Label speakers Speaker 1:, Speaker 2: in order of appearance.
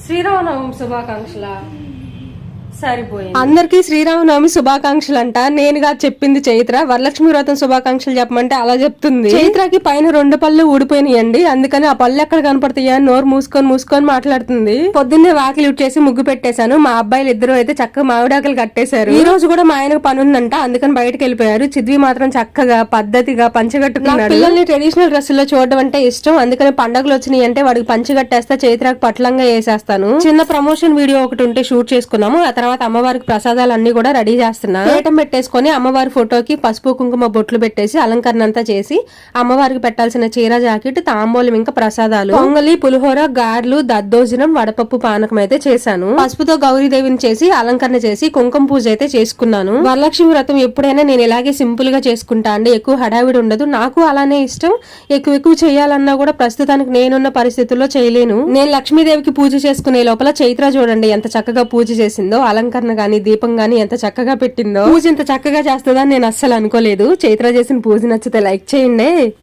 Speaker 1: శ్రీరామనవమి శుభాకాంక్షల సరిపోయింది. అందరికి శ్రీరామనవమి శుభాకాంక్షలు అంట. నేనుగా చెప్పింది చైత్ర. వరలక్ష్మి వ్రతం శుభాకాంక్షలు చెప్పమంటే అలా చెప్తుంది. చైత్రకి పైన 2 పళ్ళు ఊడిపోయినాయండి, అందుకని ఆ పళ్ళు ఎక్కడ కనపడతాయా నోరు మూసుకొని మాట్లాడుతుంది. పొద్దున్నే వాకిలి ఉట్టేసి ముగ్గు పెట్టేశాను. మా అబ్బాయిలు ఇద్దరు అయితే చక్కగా మామిడాకులు కట్టేశారు. ఈ రోజు కూడా మా ఆయనకు పని ఉందంట, అందుకని బయటకు వెళ్ళిపోయారు. చిద్వి మాత్రం చక్కగా పద్ధతిగా పంచగట్టుకున్నాడు. పిల్లల్ని ట్రెడిషనల్ డ్రెస్ లో చూడడం అంటే ఇష్టం, అందుకని పండుగలు వచ్చినాయి అంటే వాడికి పంచి కట్టేస్తా, చైత్రకు పట్లంగా వేసేస్తాను. చిన్న ప్రమోషన్ వీడియో ఒకటి ఉంటే షూట్ చేసుకున్నాము. ఆ తర్వాత అమ్మవారికి ప్రసాదాలు అన్ని కూడా రెడీ చేస్తున్నా. పీఠం పెట్టేసుకొని అమ్మవారి ఫోటోకి పసుపు కుంకుమ బొట్లు పెట్టేసి అలంకరణ అంతా చేసి అమ్మవారికి పెట్టాల్సిన చీర జాకెట్, తాంబూలం, ఇంకా ప్రసాదాలు, పొంగలి, పులిహోర, గారెలు, దద్దోజనం, వడపప్పు, పానకం అయితే చేశాను. పసుపుతో గౌరీదేవిని చేసి అలంకరణ చేసి కుంకుమ పూజ అయితే చేసుకున్నాను. వరలక్ష్మి వ్రతం ఎప్పుడైనా నేను ఇలాగే సింపుల్ గా చేసుకుంటా అండి, ఎక్కువ హడావిడి ఉండదు. నాకు అలానే ఇష్టం. ఎక్కువ చేయాలన్నా కూడా ప్రస్తుతానికి నేనున్న పరిస్థితుల్లో చేయలేను. నేను లక్ష్మీదేవికి పూజ చేసుకునే లోపల చైత్ర చూడండి ఎంత చక్కగా పూజ చేసిందో. అలంకరణ గాని దీపం గాని ఎంత చక్కగా పెట్టిందో. పూజ ఇంత చక్కగా చేస్తుందని నేను అస్సలు అనుకోలేదు. చైత్ర చేసిన పూజ నచ్చితే లైక్ చేయండి.